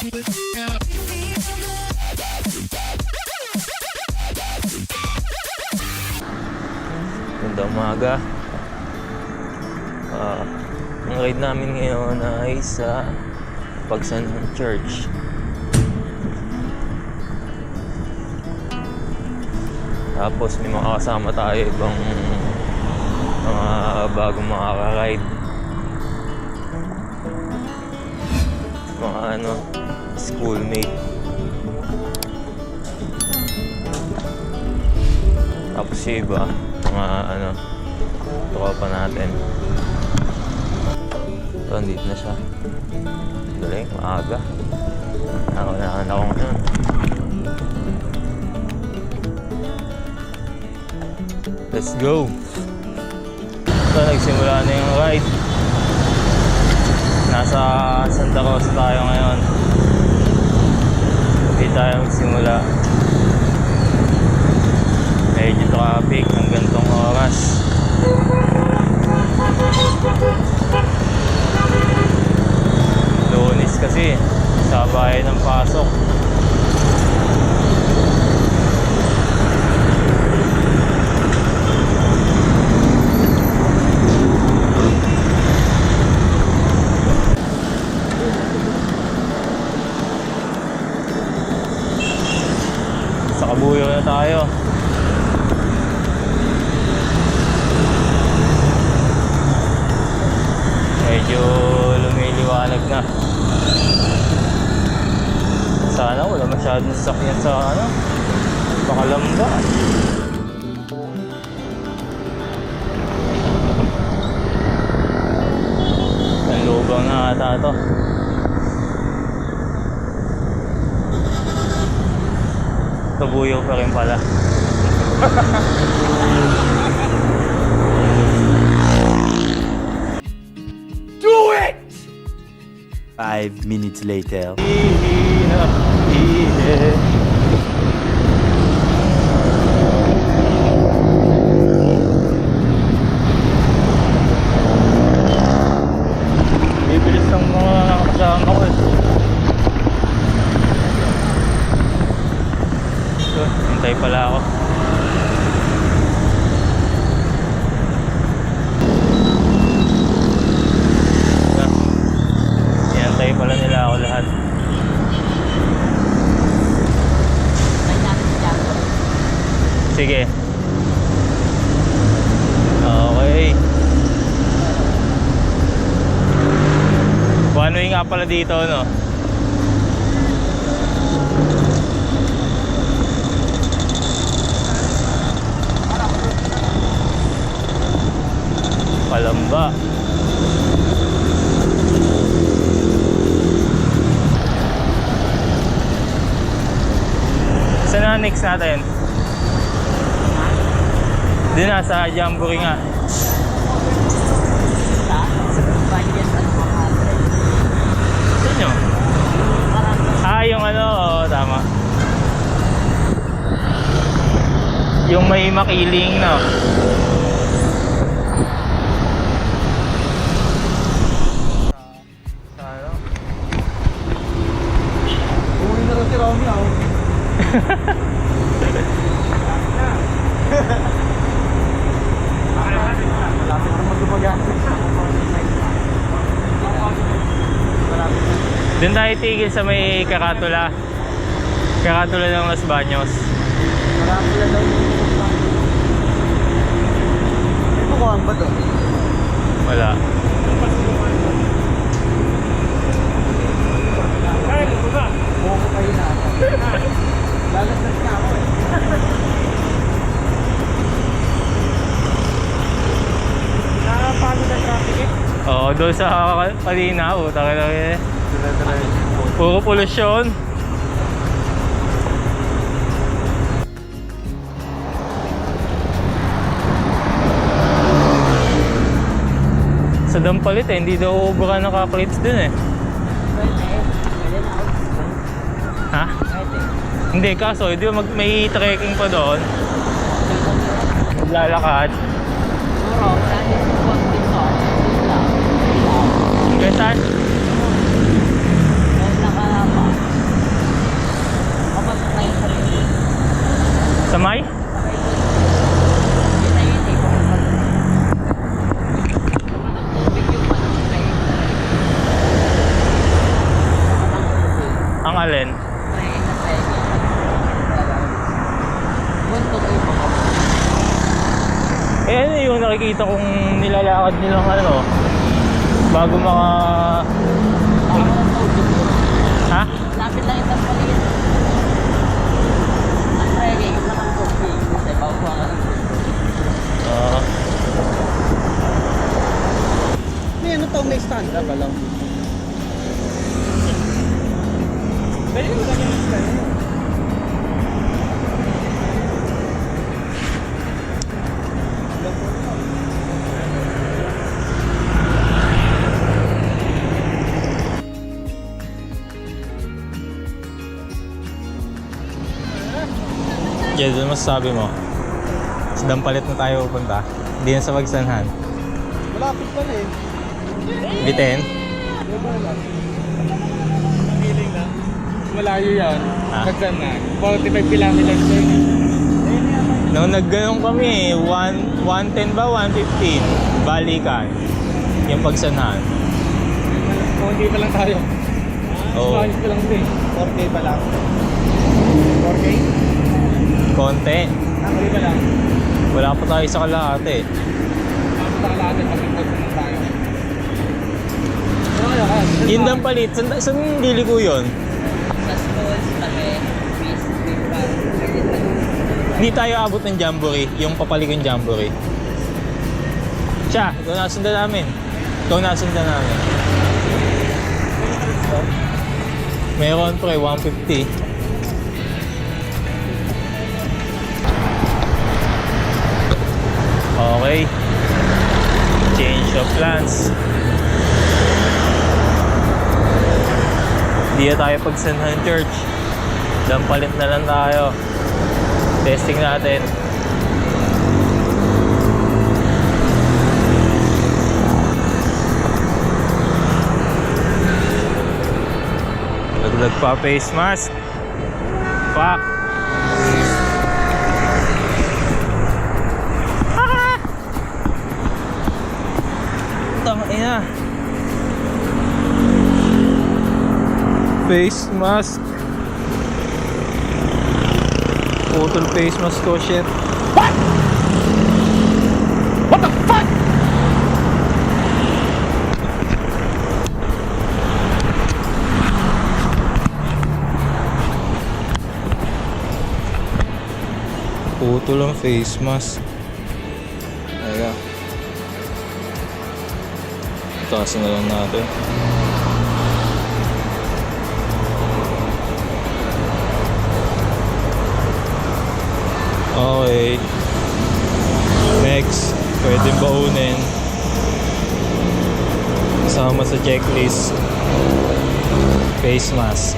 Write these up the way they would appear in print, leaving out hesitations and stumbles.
Ganda umaga. Ang ride namin ngayon ay sa Pagsan Church. Tapos may mga kasama tayo ibang mga bagong makaka-ride. Mga schoolmate. Tapos yung iba, mga tropa natin. Ito, andito na siya. Galing, maaga. Nakaunahan ako ngayon. Let's go! Ito, nagsimula na yung ride. Nasa Santa Rosa tayo ngayon. Hindi tayo magsimula. Medyo traffic ng gantong oras. Lunes kasi, sa bahay ng pasok. Sa Kabuyo na tayo. Medyo lumiliwanag na. Sana wala masyadong sasakyan sa Pakalamba. Ang lubang na ata ito. Kabuyo pa rin pala. Do it! 5 minutes later. Bibilis ng mga kasama ko eh. So, hintay pala ako. Hintay pala nila ako lahat. Sige. Okay. One way nga pala dito, no? Palamba. Saan na next natin? Doon na, sa Jamboree nga. Baños at Makadre. Saan nyo? Yung tama. Yung may makiling, no? Uwi na rin si Romy ako. Malapit na magdumagamit. Doon tayo tigil sa may Karatula. Karatula ng Los Baños. Malapit na daw yung may bukuhan ba doon? Wala. Buko kayo na ako. Lalasas na ako eh. Nakapagod ang traffic eh. Oo, doon sa kanina. Puro polusyon. Sa Dampalit hindi daw ubra naka-plates dun eh. Ha? Hindi, kaso hindi may trekking pa doon. Maglalakad. Kaya saan? alin? Trekking na trekking. Buntot ay mga Eh ano yung nakikita kong nilalakad nilang ano? Bago mga... Baka ng tubig yun. Ha? Lapit lang itong paligid. Ang trekking, nakang tubig. Kasi bago ka ng tubig. Oo. May ano to, may stand-up alam. Pwede mo lang yung stand-up. Jed, ano masasabi mo? Sa Dampalit na tayo pupunta. Hindi na sa Magsanhan. Malapit pa na eh. Bitin? Feeling lang. Malayo yan. Ah. Nagsan na. 45 kilometers na yun. Nung nagganong kami, 110 ba? 115. Balikan. Yung Pagsanhan. Konti pa lang tayo. Oo. Ayos pa lang ito eh. 4K pa lang. 4K? Konti. Konti pa lang. Wala pa tayo sa kalahati. Ako sa kalahati pag nagpagsan tayo. Yung Dampalit, saan liliko yun? Sa schools, tabi, fish, fish, Hindi tayo abot ng Jamboree, yung papalikong Jamboree. Siya, ikaw nasundan namin. Ikaw nasundan namin. Meron pre, 150. Okay. Change of plans. Hindi na tayo Pagsanhan Church. Dampalit na lang tayo. Testing natin. Laglag pa face mask. Fuck. Tangina. Face mask. Putol face mask ko, shit. What? What the fuck? Putol ang face mask. Teka. Taasin na lang natin. Okay. Next, pwedeng baunin. Kasama sa checklist, face mask.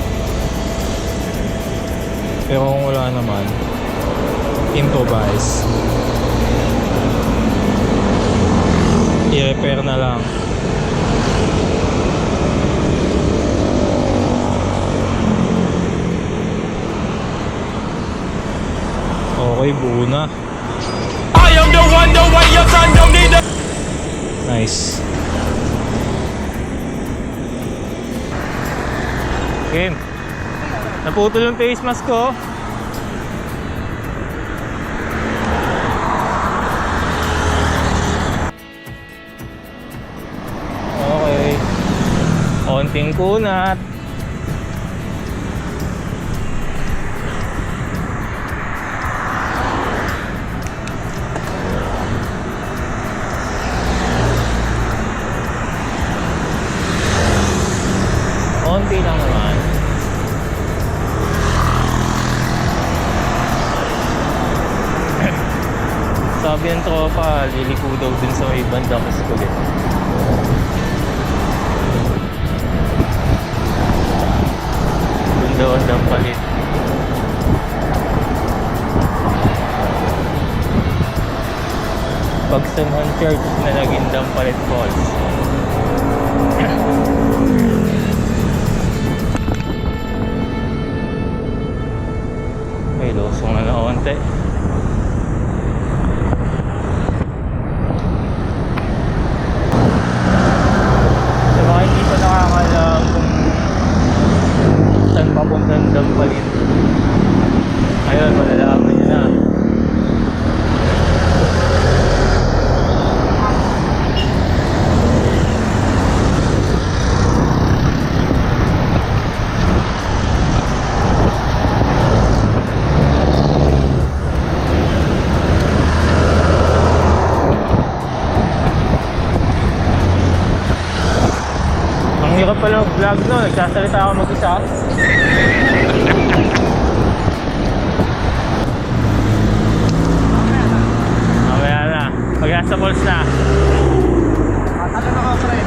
Pero kung wala naman, improvise. I-repair na lang. Okay, buo na. I am the one, the way your son don't need a... Nice. Game. Naputol yung face mask ko. Okay. Konting kunat. Konti lang naman. Sabi ng tropa, liliko daw dun sa may banda kasi kulit. Dun daw ang Dampalit. Pagsanhan Church na naging Dampalit Falls. May losong na naonte. Sa mga hindi pa nakakalam kung saan papunta ng Dampalit. Ayun, malalaman nyo na. Ang hirap pala mag-vlog no, nagsasalita ako mag-isa. Mamaya na, pag-asa falls na. Ano na ka, pre?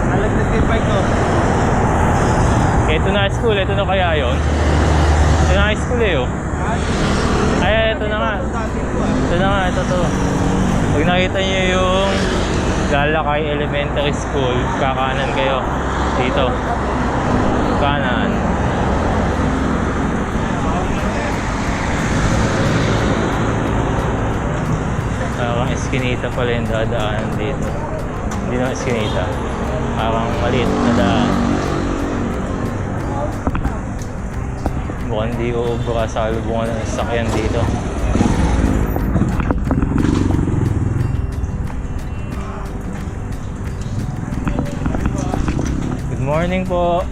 Nalagdag yung bike ko. Ito na school, ito na kaya yun? Ito na high school eh oh. Ay, ito na nga. Ito na nga, ito to. Pag nakita nyo yung Lalakay Elementary School, kakanan kayo. Dito. Kanan. Parang eskinita pala yung dadaanan dito. Hindi na eskinita. Parang maliit na daan. Mukhang hindi uubra sa kalubungan ng sasakyan dito. Good morning po.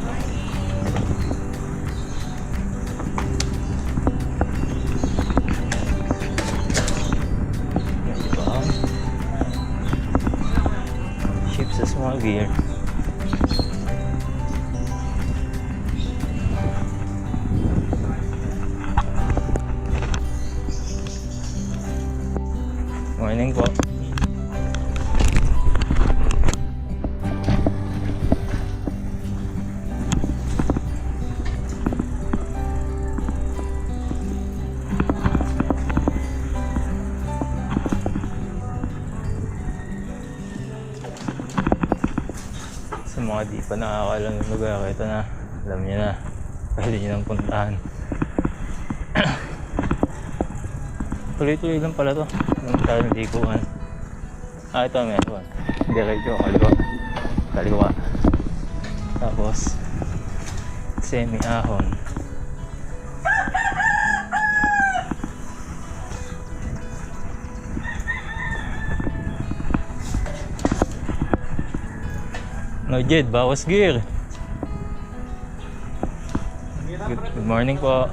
Ship sa small gear. Morning po. Sa mga di pa nakakalam ng lugar, ito na, alam niyo na, pwede niyo nang puntahan. Tuloy-tuloy lang pala to. Yung tayong likuan. Ah, ito meron. Diretso, kaliwa. Kaliwa. Tapos, semi-ahon. No, Jed, bawas gear. Good morning po.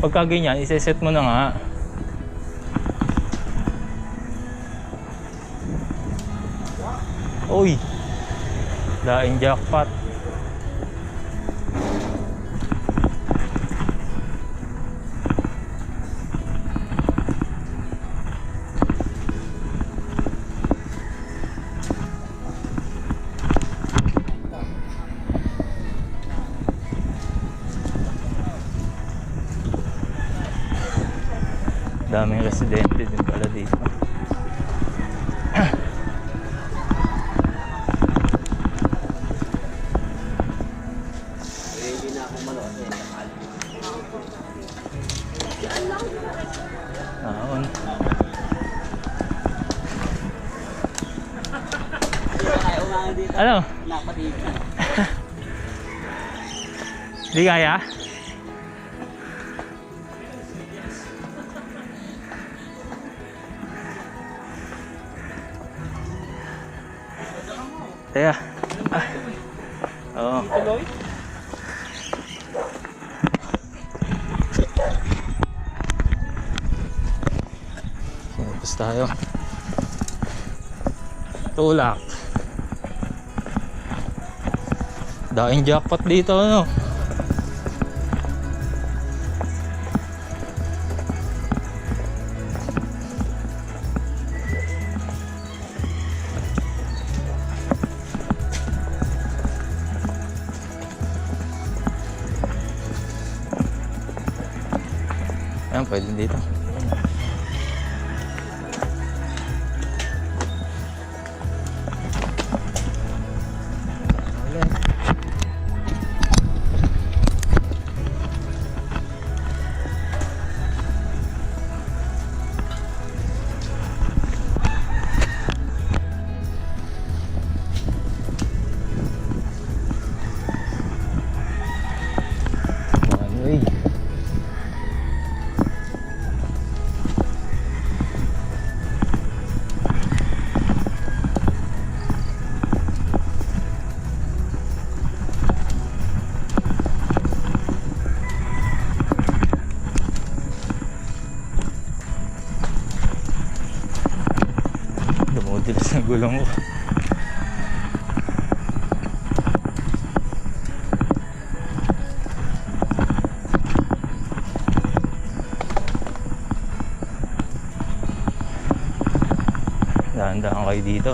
Pagka ganyan, iseset mo na nga. Uy! Daing jackpot. Daming residente din pala dito. Naon. Ano? Di kaya? Teka. Oo. Sinipos tayo. Tulak. Daing jackpot dito ano. Ayan, pwede dito. gulong ko. Dahan-dahan kayo dito.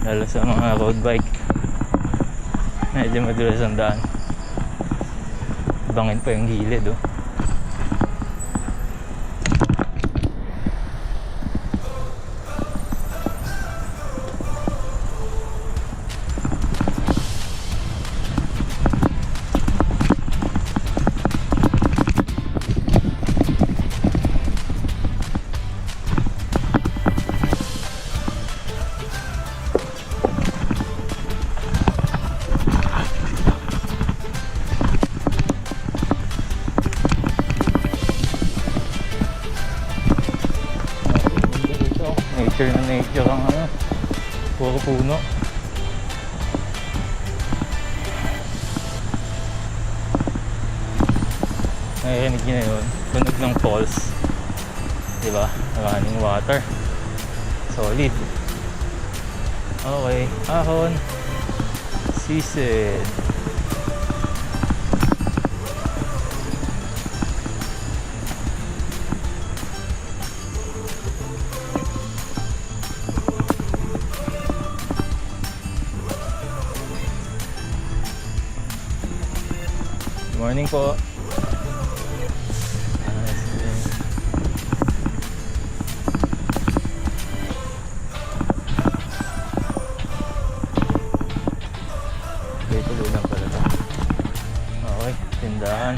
Lalo sa mga road bike, medyo madulas ang daan. Bangin pa yung gilid, oh. Nature na nature ang ano, puro puno. Narinig nyo na yun, tunog ng falls, diba? Running water, solid. Okay, ahon, season. Morning po. Okay, tuloy lang pala ito. Okay, tindahan.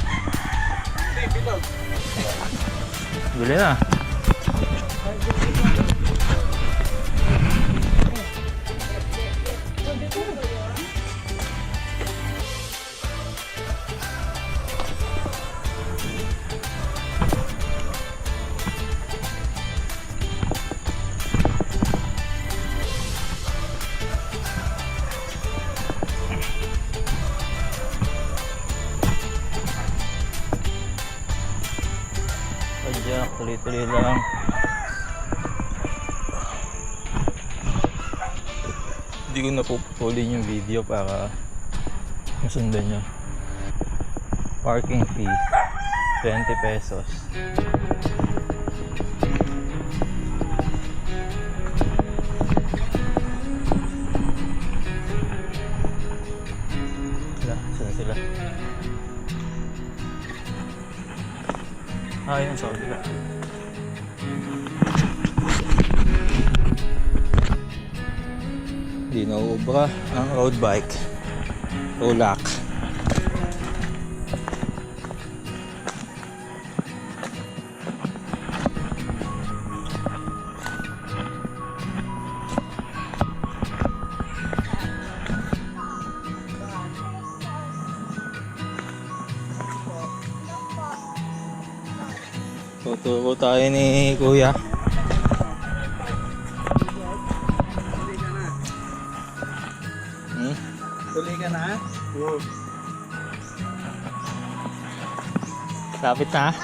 Bili na. Padyak, tuloy-tuloy lang. Hindi ko napupulin yung video para masundan nyo. Parking fee 20 pesos. Saan sila? Yun sa kabila. Di nauubra ang road bike. Tulak. Tuturo tayo ni Kuya. Tuloy ka na? Oo. Lapit na.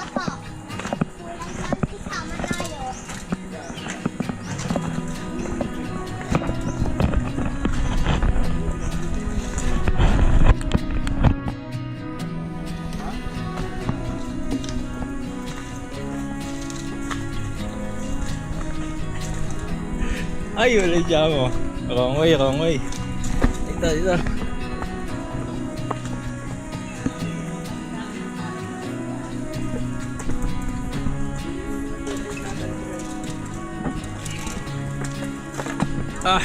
Ay, wala dyan mo. Wrong way, wrong way. Dito, dito. Ah.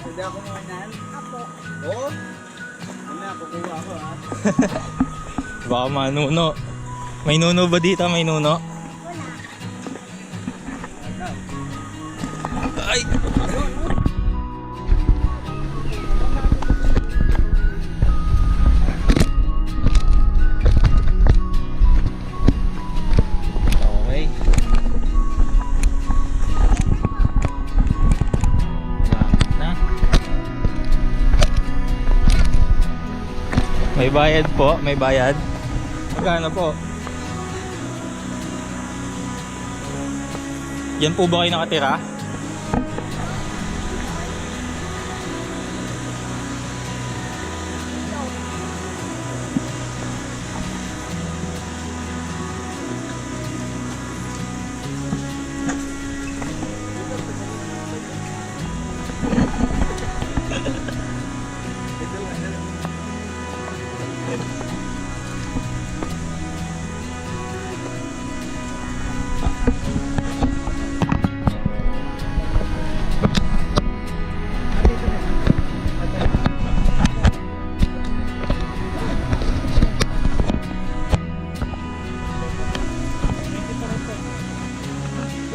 Pwede ako manan? Apo. Oo? Ano, kukuha ako ha? Baka manuno. May nuno ba dito? May nuno? Ay! bayad po, may bayad. Magkano po? Yan po ba kayo nakatira?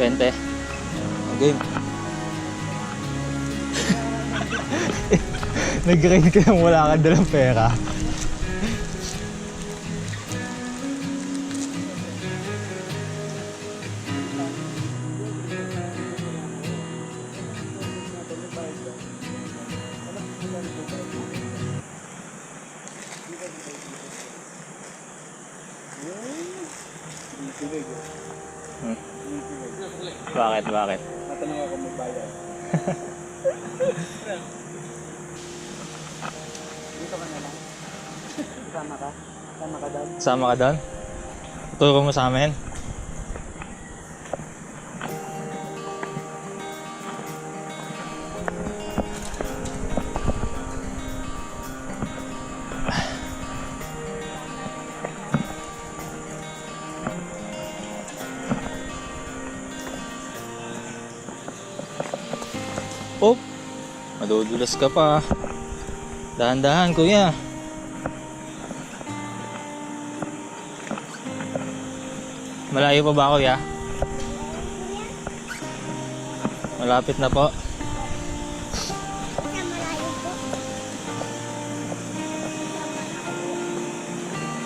Bente. Okay. Nag-grind ka lang, wala kang dalang pera. Bakit? Bakit? Natanong ako magbayad. Dito ka na lang. Sama ka? Sama ka doon? Sama ka doon? Turo mo sa amin? Oh, madudulas ka pa. Dahan-dahan, kuya. Malayo pa ba, kuya? Malapit na po.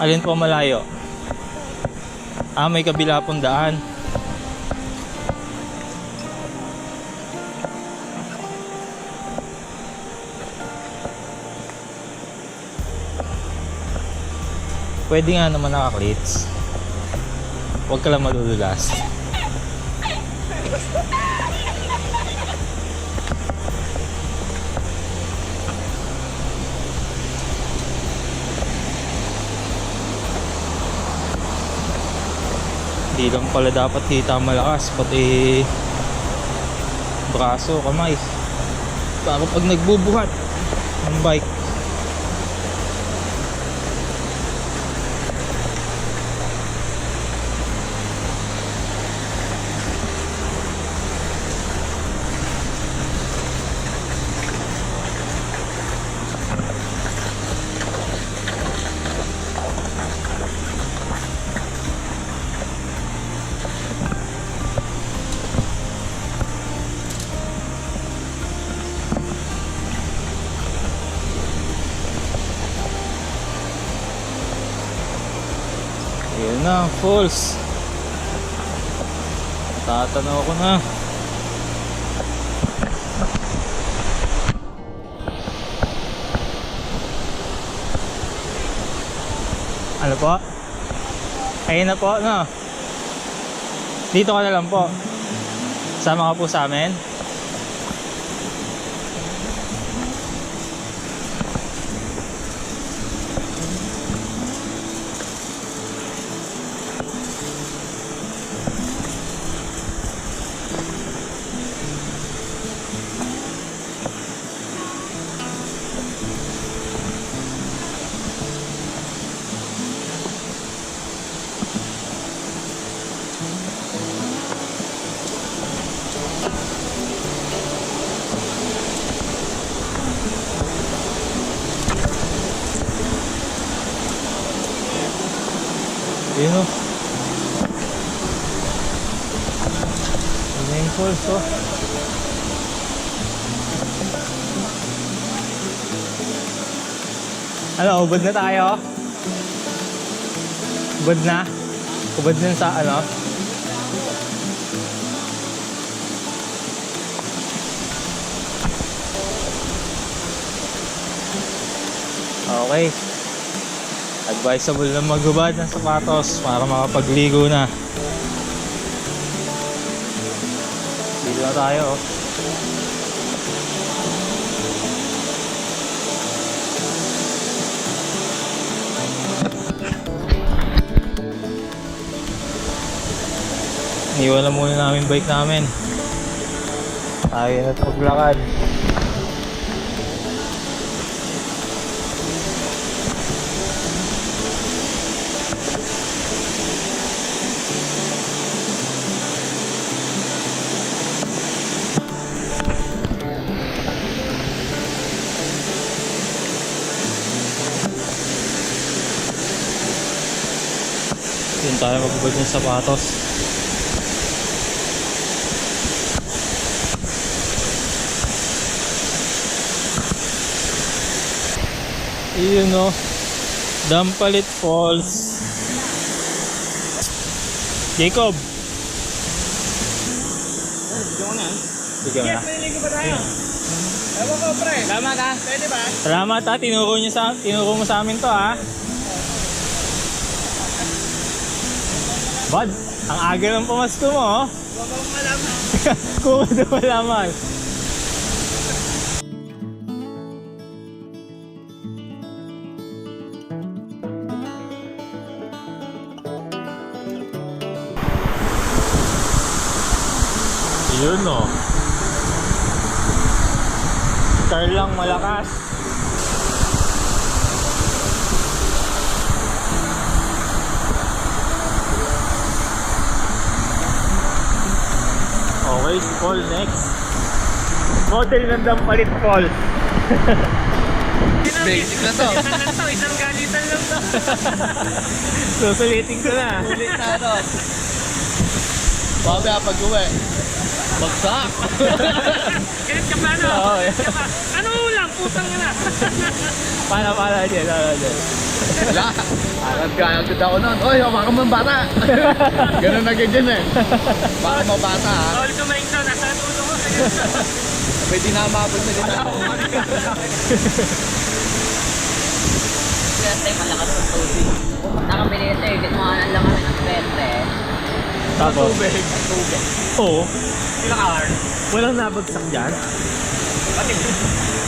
Alin po malayo? Ah, may kabila pong daan. Pwede nga naman nakaklits. Huwag ka lang madudulas. Hindi lang pala dapat kita malakas, pati braso, kamay. Para pag nagbubuhat ng bike. Ayan na, falls. Tatanaw ko na. Ano po? Ayun na po, no? Dito ka na lang po. Sama ka po sa amin. Yun o. Main falls o. Ano, ubod na tayo? Ubod na? Ubod na sa ano? Okay. Advisable na maghubad ng sapatos para makapagligo na. Dito na tayo. Iwan na muna namin bike namin. Tayo na paglakad. Yun tayo magbubad ng sapatos. Yun no, Dampalit Falls. Jacob. Sige na. Maliligo ba tayo? Ewan ko pre. Salamat ha. Pwede ba? Salamat ha, tinuro mo sa amin to ha. Bad, ang aga ng pamasko mo oh. Huwag akong malaman. Kung ano malaman. Yun no. Car lang malakas. Okay, si Paul next. Model ng Dampalit Falls. Basic na to. Isang galitan lang to. Susulitin ko na. Ulit na to. Babaya pag-uwi. Bagsak! Ganit ka pa no? Oo. Ano ulang? Pusang ka na. Para dyan. Wala. Agad ako nun. Oy, hawakan mo ang bata. Ganun na ganyan eh. Baka mo bata ha. All kumain to. Nasa tulo ko. Pwede na mabot na din ako. Kasi malakas ang tubig. Nakabili ito eh. Gitmaan lang kami ng 20. Tapos? Tubig. Oo. Ilang hour? Walang nabagsak dyan. Pati.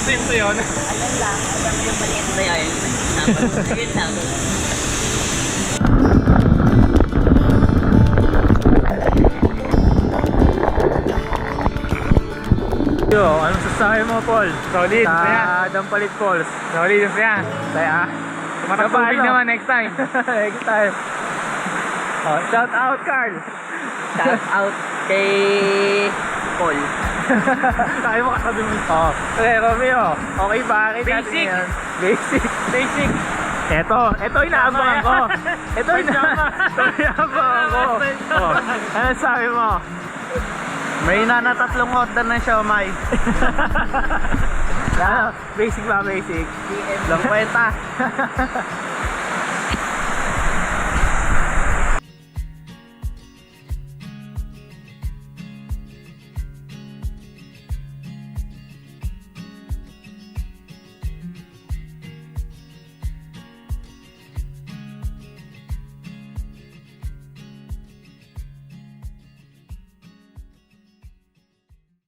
Sento yun. Alam lang. Alam yung maliit na yun. Sige lang. Yo, anong sasabi mo, Paul? Solid. Sa Dampalit Falls. Solid yung saya. Saya. Matatubig naman next time. Next time. Oh, shout out, Carl. Shout out kay Paul. Tayo mo kasabi mo. Oh. Okay, Romeo. Okay ba? Basic. Basic. Ito inaabangan ko. Ito inaabangan ko. Oh. Ano sabi mo? May na 3 order ng siomay. Ano? Basic ba? Basic. Lang kwenta.